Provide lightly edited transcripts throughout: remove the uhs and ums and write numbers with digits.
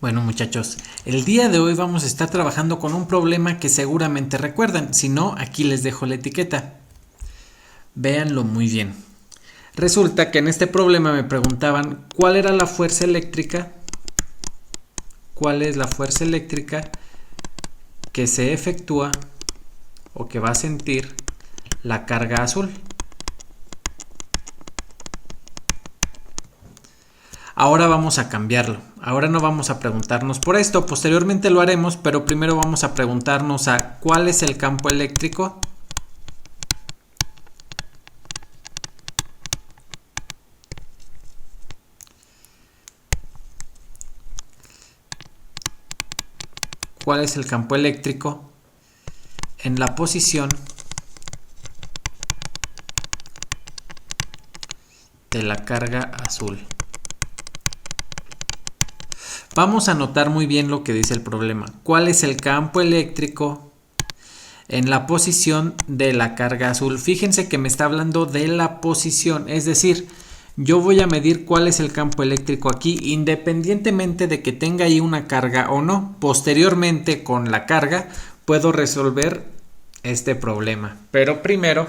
Bueno muchachos, el día de hoy vamos a estar trabajando con un problema que seguramente recuerdan, si no, aquí les dejo la etiqueta. Véanlo muy bien. Resulta que en este problema me preguntaban cuál era la fuerza eléctrica, cuál es la fuerza eléctrica que se efectúa o que va a sentir la carga azul. Ahora vamos a cambiarlo. Ahora no vamos a preguntarnos por esto. Posteriormente lo haremos, pero primero vamos a preguntarnos a cuál es el campo eléctrico. ¿Cuál es el campo eléctrico en la posición de la carga azul? Vamos a notar muy bien lo que dice el problema. ¿Cuál es el campo eléctrico en la posición de la carga azul? Fíjense que me está hablando de la posición, es decir, yo voy a medir cuál es el campo eléctrico aquí, independientemente de que tenga ahí una carga o no. Posteriormente, con la carga, puedo resolver este problema. Pero primero,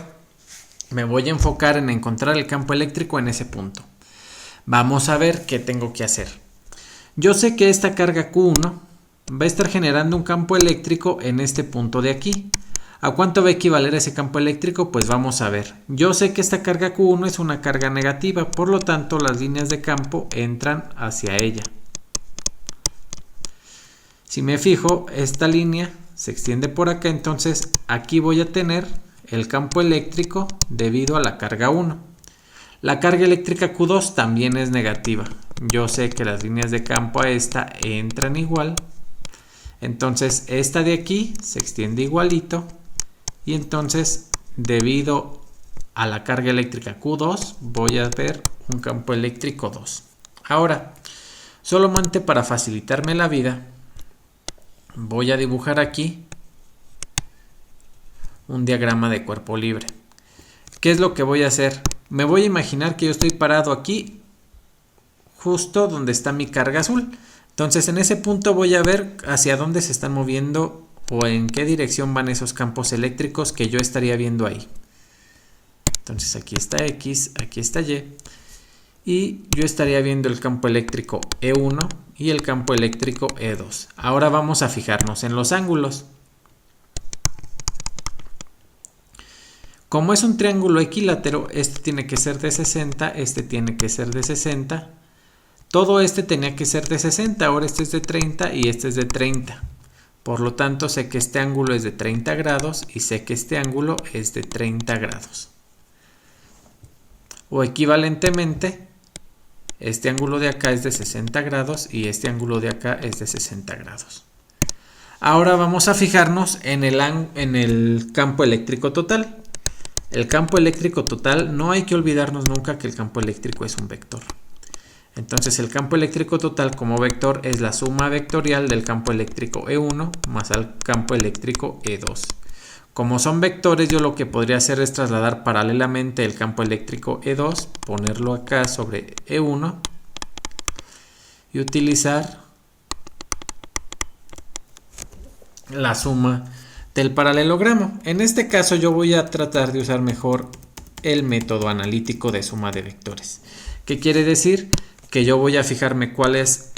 me voy a enfocar en encontrar el campo eléctrico en ese punto. Vamos a ver qué tengo que hacer. Yo sé que esta carga Q1 va a estar generando un campo eléctrico en este punto de aquí. ¿A cuánto va a equivaler ese campo eléctrico? Pues vamos a ver. Yo sé que esta carga Q1 es una carga negativa, por lo tanto las líneas de campo entran hacia ella. Si me fijo, esta línea se extiende por acá, entonces aquí voy a tener el campo eléctrico debido a la carga 1. La carga eléctrica Q2 también es negativa. Yo sé que las líneas de campo a esta entran igual. Entonces esta de aquí se extiende igualito. Y entonces debido a la carga eléctrica Q2 voy a ver un campo eléctrico 2. Ahora, solamente para facilitarme la vida, voy a dibujar aquí un diagrama de cuerpo libre. ¿Qué es lo que voy a hacer? Me voy a imaginar que yo estoy parado aquí, justo donde está mi carga azul. Entonces en ese punto voy a ver hacia dónde se están moviendo o en qué dirección van esos campos eléctricos que yo estaría viendo ahí. Entonces aquí está X, aquí está Y. Y yo estaría viendo el campo eléctrico E1 y el campo eléctrico E2. Ahora vamos a fijarnos en los ángulos. Como es un triángulo equilátero, este tiene que ser de 60, este tiene que ser de 60. Todo este tenía que ser de 60, ahora este es de 30 y este es de 30. Por lo tanto, sé que este ángulo es de 30 grados y sé que este ángulo es de 30 grados. O equivalentemente, este ángulo de acá es de 60 grados y este ángulo de acá es de 60 grados. Ahora vamos a fijarnos en el campo eléctrico total. El campo eléctrico total, no hay que olvidarnos nunca que el campo eléctrico es un vector. Entonces el campo eléctrico total como vector es la suma vectorial del campo eléctrico E1 más al campo eléctrico E2. Como son vectores, yo lo que podría hacer es trasladar paralelamente el campo eléctrico E2, ponerlo acá sobre E1 y utilizar la suma del paralelogramo. En este caso yo voy a tratar de usar mejor el método analítico de suma de vectores. ¿Qué quiere decir? Que yo voy a fijarme cuál es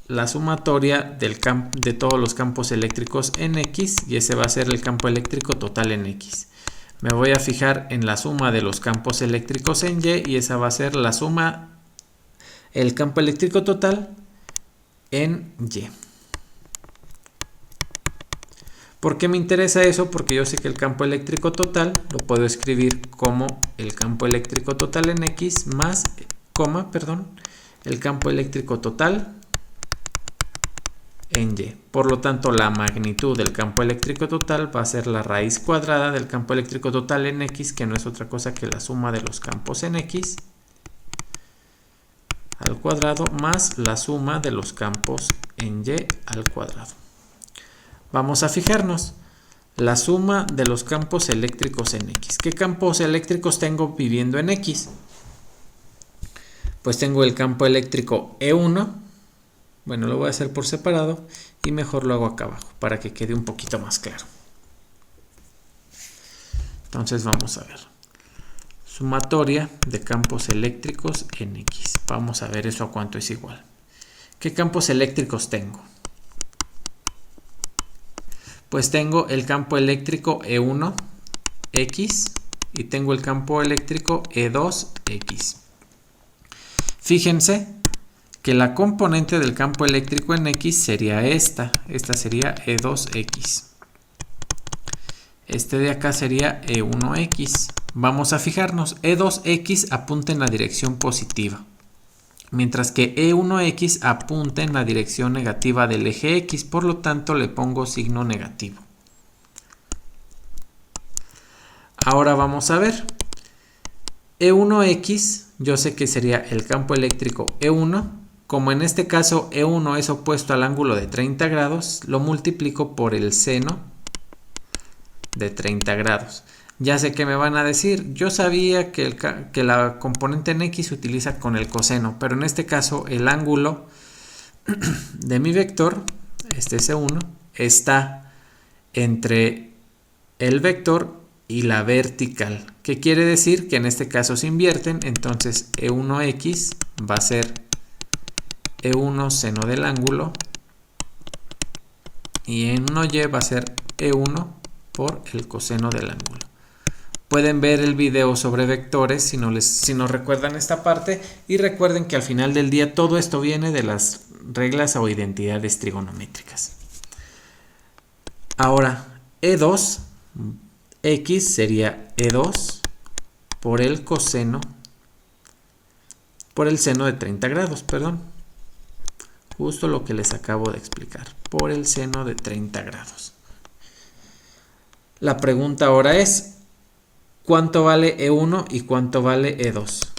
la sumatoria de todos los campos eléctricos en X y ese va a ser el campo eléctrico total en X. Me voy a fijar en la suma de los campos eléctricos en Y y esa va a ser la suma, el campo eléctrico total en Y. ¿Por qué me interesa eso? Porque yo sé que el campo eléctrico total lo puedo escribir como el campo eléctrico total en X más, el campo eléctrico total en Y. Por lo tanto, la magnitud del campo eléctrico total va a ser la raíz cuadrada del campo eléctrico total en X, que no es otra cosa que la suma de los campos en X al cuadrado más la suma de los campos en Y al cuadrado. Vamos a fijarnos la suma de los campos eléctricos en X. ¿Qué campos eléctricos tengo viviendo en X? Pues tengo el campo eléctrico E1 Bueno, lo voy a hacer por separado y mejor lo hago acá abajo para que quede un poquito más claro. Entonces vamos a ver. Sumatoria de campos eléctricos en X. Vamos a ver eso a cuánto es igual. ¿Qué campos eléctricos tengo? Pues tengo el campo eléctrico E1X y tengo el campo eléctrico E2X. Fíjense que la componente del campo eléctrico en X sería esta sería E2X. Este de acá sería E1X. Vamos a fijarnos, E2X apunta en la dirección positiva, mientras que E1X apunta en la dirección negativa del eje X, por lo tanto le pongo signo negativo. Ahora vamos a ver, E1X, yo sé que sería el campo eléctrico E1, como en este caso E1 es opuesto al ángulo de 30 grados, lo multiplico por el seno de 30 grados. Ya sé que me van a decir, yo sabía que la componente en X se utiliza con el coseno, pero en este caso el ángulo de mi vector, este es E1, está entre el vector y la vertical. ¿Qué quiere decir? Que en este caso se invierten, entonces E1X va a ser E1 seno del ángulo y E1Y va a ser E1 por el coseno del ángulo. Pueden ver el video sobre vectores si no recuerdan esta parte, y recuerden que al final del día todo esto viene de las reglas o identidades trigonométricas. Ahora, E2X sería E2 por el coseno, por el seno de 30 grados, perdón. Justo lo que les acabo de explicar, por el seno de 30 grados. La pregunta ahora es, ¿cuánto vale E1 y cuánto vale E2?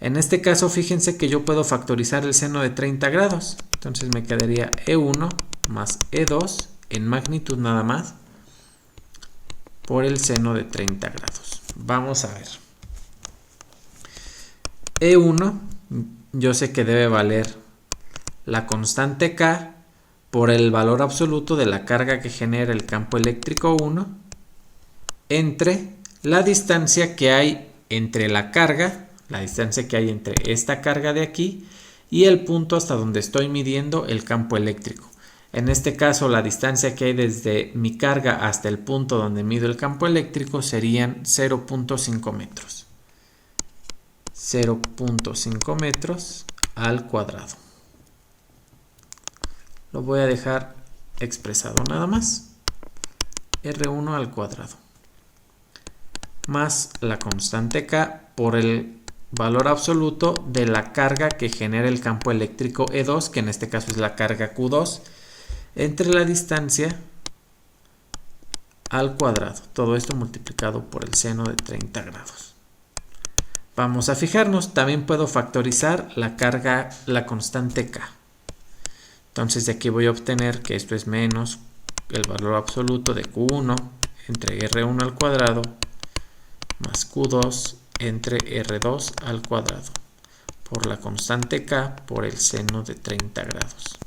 En este caso, fíjense que yo puedo factorizar el seno de 30 grados. Entonces me quedaría E1 más E2 en magnitud nada más por el seno de 30 grados. Vamos a ver. E1, yo sé que debe valer la constante K por el valor absoluto de la carga que genera el campo eléctrico 1 entre la distancia que hay entre la carga, la distancia que hay entre esta carga de aquí y el punto hasta donde estoy midiendo el campo eléctrico. En este caso, la distancia que hay desde mi carga hasta el punto donde mido el campo eléctrico serían 0.5 metros. 0.5 metros al cuadrado. Lo voy a dejar expresado nada más. R1 al cuadrado. Más la constante K por el valor absoluto de la carga que genera el campo eléctrico E2, que en este caso es la carga Q2, entre la distancia al cuadrado. Todo esto multiplicado por el seno de 30 grados. Vamos a fijarnos, también puedo factorizar la carga, la constante K. Entonces de aquí voy a obtener que esto es menos el valor absoluto de Q1 entre R1 al cuadrado más Q2 entre R2 al cuadrado por la constante K por el seno de 30 grados.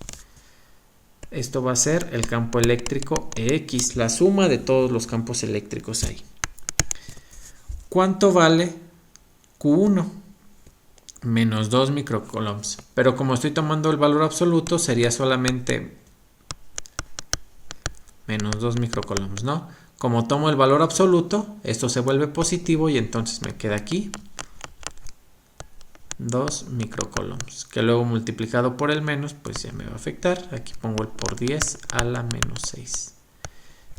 Esto va a ser el campo eléctrico EX, la suma de todos los campos eléctricos ahí. ¿Cuánto vale Q1? Menos 2 microcoulombs. Pero como estoy tomando el valor absoluto, sería solamente menos 2 microcoulombs, ¿no? Como tomo el valor absoluto, esto se vuelve positivo y entonces me queda aquí 2 microcoulombs, que luego multiplicado por el menos, pues ya me va a afectar. Aquí pongo el por 10 a la menos 6.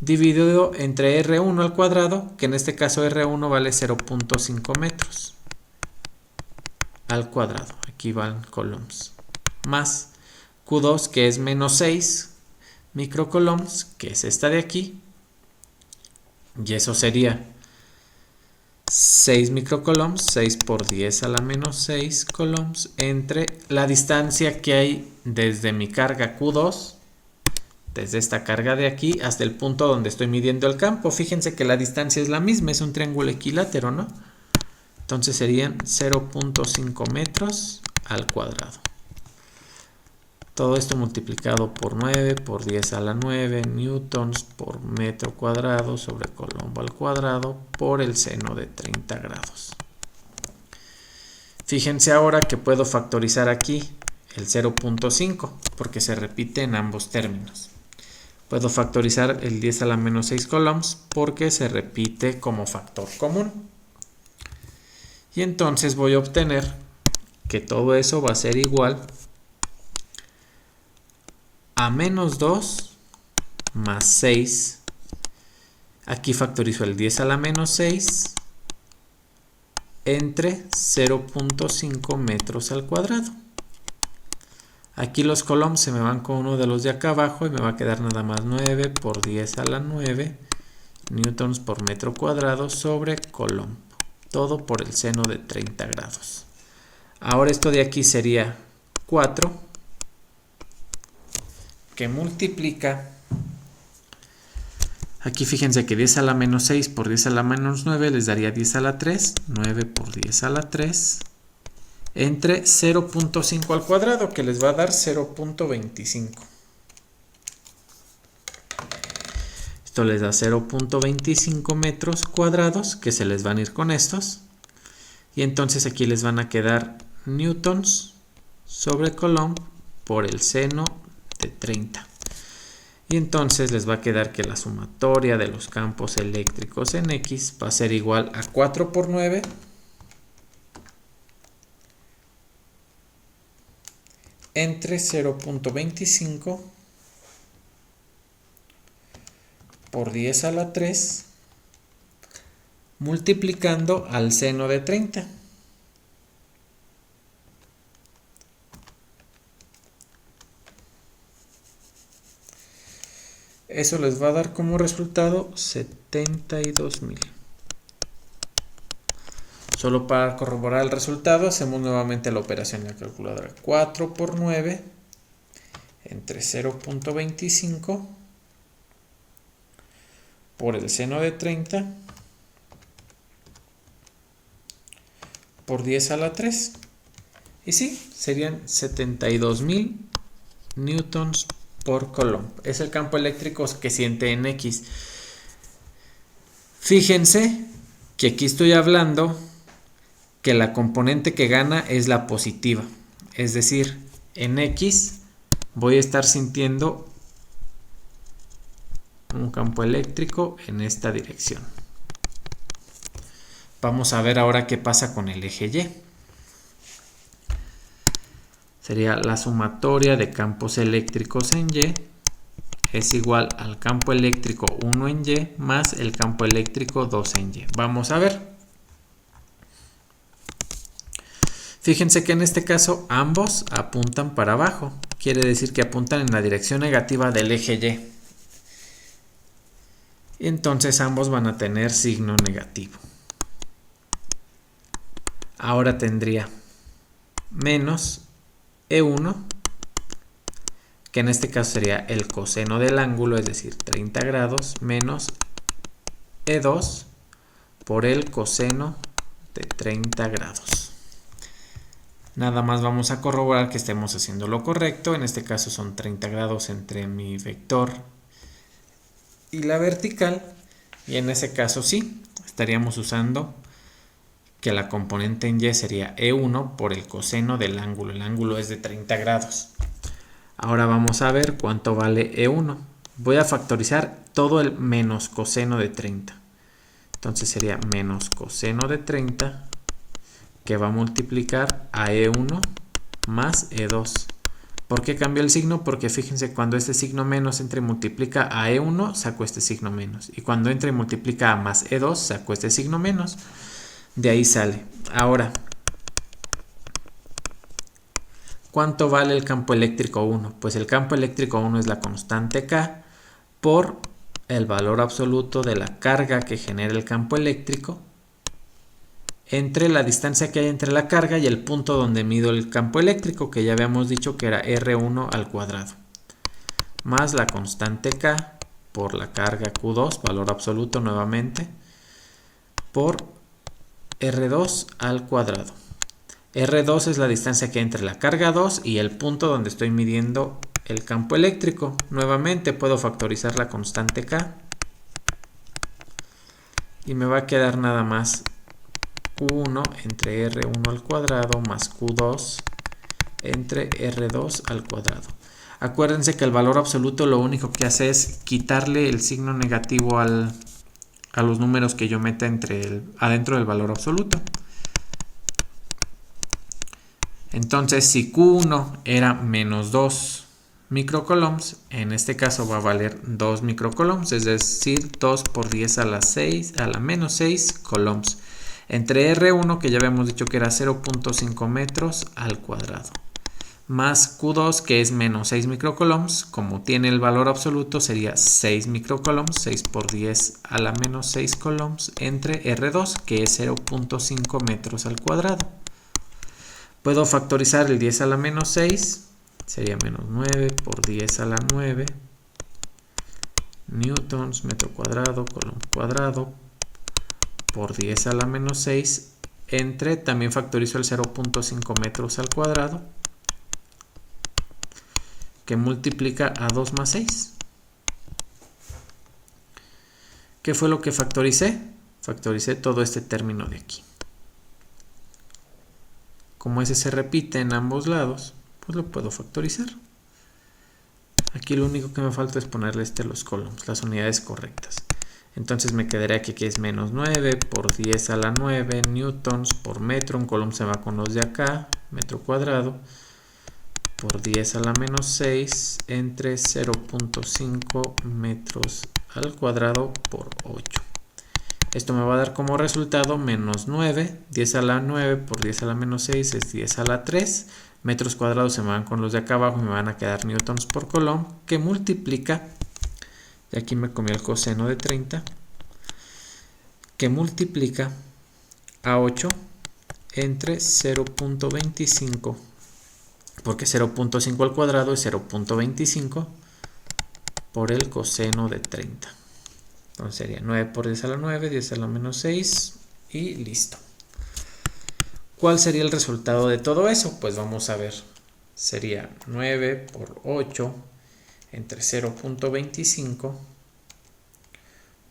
Dividido entre R1 al cuadrado, que en este caso R1 vale 0.5 metros al cuadrado. Aquí van coulombs. Más Q2, que es menos 6 microcoulombs, que es esta de aquí. Y eso sería 6 microcoulombs, 6 por 10 a la menos 6 coulombs, entre la distancia que hay desde mi carga Q2, desde esta carga de aquí, hasta el punto donde estoy midiendo el campo. Fíjense que la distancia es la misma, es un triángulo equilátero, ¿no? Entonces serían 0.5 metros al cuadrado. Todo esto multiplicado por 9 por 10 a la 9 newtons por metro cuadrado sobre Coulomb al cuadrado por el seno de 30 grados. Fíjense ahora que puedo factorizar aquí el 0.5 porque se repite en ambos términos. Puedo factorizar el 10 a la menos 6 coulombs porque se repite como factor común. Y entonces voy a obtener que todo eso va a ser igual a menos 2 más 6. Aquí factorizo el 10 a la menos 6 entre 0.5 metros al cuadrado. Aquí los coulombs se me van con uno de los de acá abajo y me va a quedar nada más 9 por 10 a la 9 newtons por metro cuadrado sobre Coulomb. Todo por el seno de 30 grados. Ahora esto de aquí sería 4, que multiplica. Aquí fíjense que 10 a la menos 6 por 10 a la menos 9 les daría 10 a la 3. 9 por 10 a la 3 entre 0.5 al cuadrado, que les va a dar 0.25. Esto les da 0.25 metros cuadrados, que se les van a ir con estos. Y entonces aquí les van a quedar newtons sobre Coulomb por el seno de 30. Y entonces les va a quedar que la sumatoria de los campos eléctricos en X va a ser igual a 4 por 9 entre 0.25 por 10 a la 3 multiplicando al seno de 30. Eso les va a dar como resultado 72.000. Solo para corroborar el resultado hacemos nuevamente la operación en la calculadora. 4 por 9 entre 0.25 por el seno de 30 por 10 a la 3. Y sí, serían 72.000 newtons por Coulomb. Es el campo eléctrico que siente en X. Fíjense que aquí estoy hablando que la componente que gana es la positiva. Es decir, en X voy a estar sintiendo un campo eléctrico en esta dirección. Vamos a ver ahora qué pasa con el eje Y. Sería la sumatoria de campos eléctricos en Y es igual al campo eléctrico 1 en Y más el campo eléctrico 2 en Y. Vamos a ver. Fíjense que en este caso ambos apuntan para abajo. Quiere decir que apuntan en la dirección negativa del eje Y. Entonces ambos van a tener signo negativo. Ahora tendría menos E1, que en este caso sería el coseno del ángulo, es decir, 30 grados, menos E2 por el coseno de 30 grados. Nada más vamos a corroborar que estemos haciendo lo correcto. En este caso son 30 grados entre mi vector y la vertical. Y en ese caso sí, estaríamos usando que la componente en Y sería E1 por el coseno del ángulo. El ángulo es de 30 grados. Ahora vamos a ver cuánto vale E1. Voy a factorizar todo el menos coseno de 30. Entonces sería menos coseno de 30 que va a multiplicar a E1 más E2. ¿Por qué cambió el signo? Porque fíjense, cuando este signo menos entra y multiplica a E1, saco este signo menos. Y cuando entra y multiplica a más E2, saco este signo menos. De ahí sale. Ahora, ¿cuánto vale el campo eléctrico 1? Pues el campo eléctrico 1 es la constante K por el valor absoluto de la carga que genera el campo eléctrico entre la distancia que hay entre la carga y el punto donde mido el campo eléctrico, que ya habíamos dicho que era R1 al cuadrado, más la constante K por la carga Q2, valor absoluto nuevamente, por R2 al cuadrado. R2 es la distancia que hay entre la carga 2 y el punto donde estoy midiendo el campo eléctrico. Nuevamente puedo factorizar la constante K. Y me va a quedar nada más Q1 entre R1 al cuadrado más Q2 entre R2 al cuadrado. Acuérdense que el valor absoluto lo único que hace es quitarle el signo negativo a los números que yo meta adentro del valor absoluto. Entonces, si Q1 era menos 2 microcoulombs, en este caso va a valer 2 microcoulombs, es decir, 2 por 10 a la menos 6 coulombs. Entre R1, que ya habíamos dicho que era 0.5 metros al cuadrado, más Q2, que es menos 6 microcoulombs, como tiene el valor absoluto, sería 6 microcoulombs, 6 por 10 a la menos 6 coulombs, entre R2, que es 0.5 metros al cuadrado. Puedo factorizar el 10 a la menos 6, sería menos 9 por 10 a la 9 newtons metro cuadrado coulomb cuadrado por 10 a la menos 6 entre, también factorizo el 0.5 metros al cuadrado, que multiplica a 2 más 6. ¿Qué fue lo que factoricé? Factoricé todo este término de aquí. Como ese se repite en ambos lados, pues lo puedo factorizar. Aquí lo único que me falta es ponerle los coulombs, las unidades correctas. Entonces me quedaría que aquí es menos 9 por 10 a la 9 newtons por metro. Un coulomb se va con los de acá, metro cuadrado, por 10 a la menos 6 entre 0.5 metros al cuadrado por 8. Esto me va a dar como resultado menos 9, 10 a la 9 por 10 a la menos 6 es 10 a la 3. Metros cuadrados se me van con los de acá abajo y me van a quedar newtons por coulomb, que multiplica, y aquí me comí el coseno de 30, que multiplica a 8 entre 0.25, porque 0.5 al cuadrado es 0.25 por el coseno de 30. Entonces sería 9 por 10 a la 9, 10 a la menos 6 y listo. ¿Cuál sería el resultado de todo eso? Pues vamos a ver. Sería 9 por 8 entre 0.25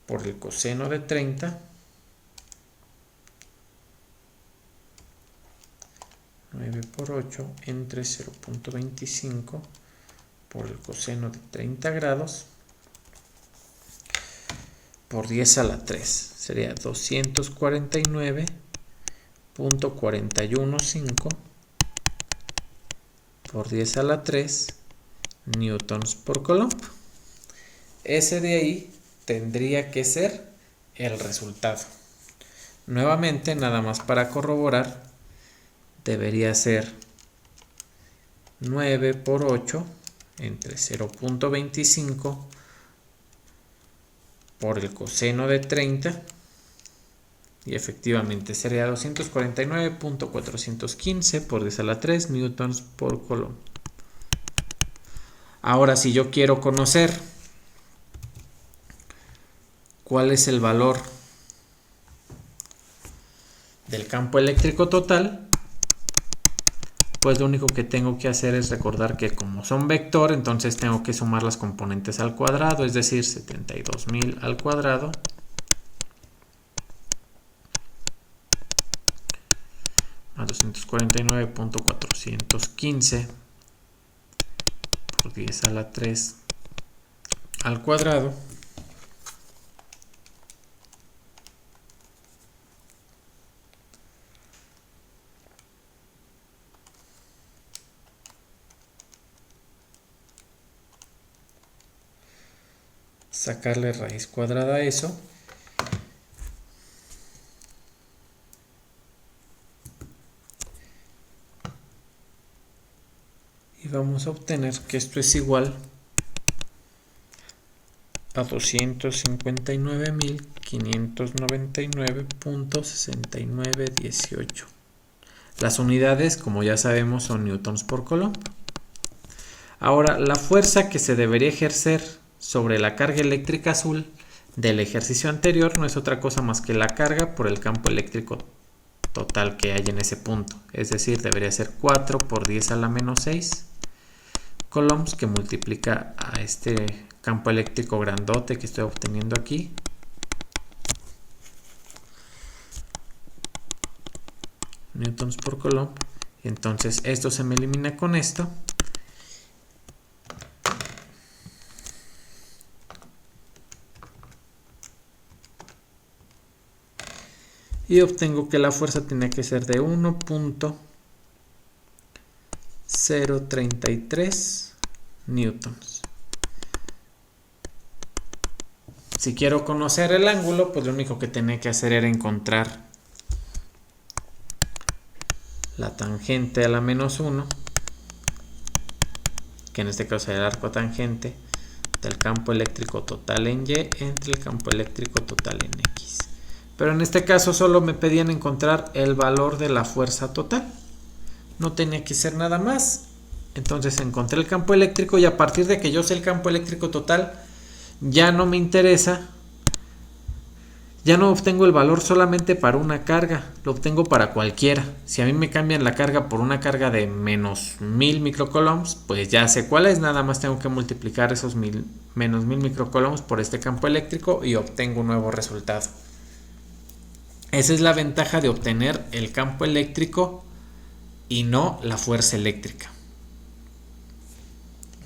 por el coseno de 30. 9 por 8 entre 0.25 por el coseno de 30 grados por 10 a la 3. Sería 249.415 por 10 a la 3 newtons por coulomb. Ese de ahí tendría que ser el resultado. Nuevamente, nada más para corroborar, debería ser 9 por 8 entre 0.25 por el coseno de 30, y efectivamente sería 249.415 por 10 a la 3 newtons por coulomb. Ahora, si yo quiero conocer cuál es el valor del campo eléctrico total, pues lo único que tengo que hacer es recordar que como son vector, entonces tengo que sumar las componentes al cuadrado, es decir, 72.000 al cuadrado más 249.415 por 10 a la 3 al cuadrado sacarle raíz cuadrada a eso, y vamos a obtener que esto es igual a 259.599.6918. Las unidades, como ya sabemos, son newtons por coulomb. Ahora, la fuerza que se debería ejercer sobre la carga eléctrica azul del ejercicio anterior no es otra cosa más que la carga por el campo eléctrico total que hay en ese punto. Es decir, debería ser 4 por 10 a la menos 6 coulombs, que multiplica a este campo eléctrico grandote que estoy obteniendo aquí. Newtons por coulomb. Entonces esto se me elimina con esto. Y obtengo que la fuerza tiene que ser de 1.033 newtons. Si quiero conocer el ángulo, pues lo único que tenía que hacer era encontrar la tangente a la menos 1, que en este caso es el arco tangente del campo eléctrico total en Y entre el campo eléctrico total en X. Pero en este caso solo me pedían encontrar el valor de la fuerza total. No tenía que ser nada más. Entonces encontré el campo eléctrico y a partir de que yo sé el campo eléctrico total, ya no me interesa. Ya no obtengo el valor solamente para una carga, lo obtengo para cualquiera. Si a mí me cambian la carga por una carga de menos 1000 microcoulombs, pues ya sé cuál es, nada más tengo que multiplicar esos menos 1000 microcoulombs por este campo eléctrico y obtengo un nuevo resultado. Esa es la ventaja de obtener el campo eléctrico y no la fuerza eléctrica.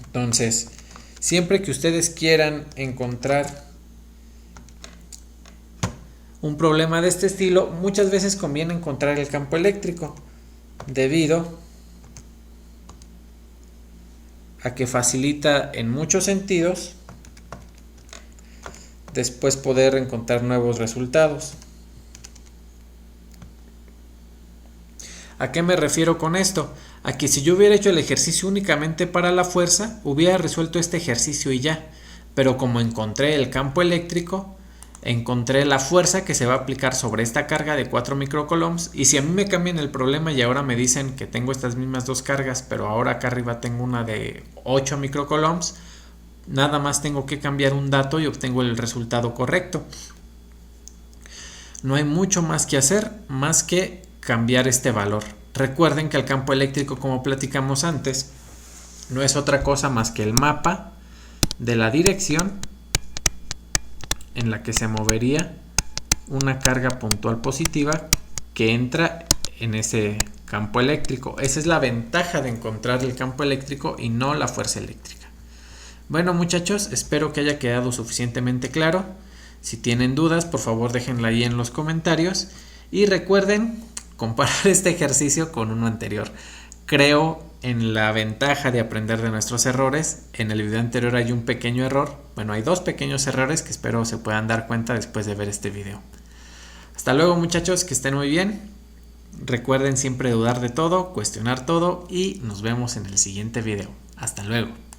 Entonces, siempre que ustedes quieran encontrar un problema de este estilo, muchas veces conviene encontrar el campo eléctrico, debido a que facilita en muchos sentidos después poder encontrar nuevos resultados. ¿A qué me refiero con esto? A que si yo hubiera hecho el ejercicio únicamente para la fuerza, hubiera resuelto este ejercicio y ya. Pero como encontré el campo eléctrico, encontré la fuerza que se va a aplicar sobre esta carga de 4 microcoulombs. Y si a mí me cambian el problema y ahora me dicen que tengo estas mismas dos cargas, pero ahora acá arriba tengo una de 8 microcoulombs, nada más tengo que cambiar un dato y obtengo el resultado correcto. No hay mucho más que hacer, más que cambiar este valor. Recuerden que el campo eléctrico, como platicamos antes, no es otra cosa más que el mapa de la dirección en la que se movería una carga puntual positiva que entra en ese campo eléctrico. Esa es la ventaja de encontrar el campo eléctrico y no la fuerza eléctrica. Bueno, muchachos, espero que haya quedado suficientemente claro. Si tienen dudas, por favor déjenla ahí en los comentarios y recuerden comparar este ejercicio con uno anterior. Creo en la ventaja de aprender de nuestros errores. En el video anterior hay un pequeño error. Bueno, hay dos pequeños errores que espero se puedan dar cuenta después de ver este video. Hasta luego, muchachos, que estén muy bien. Recuerden siempre dudar de todo, cuestionar todo y nos vemos en el siguiente video. Hasta luego.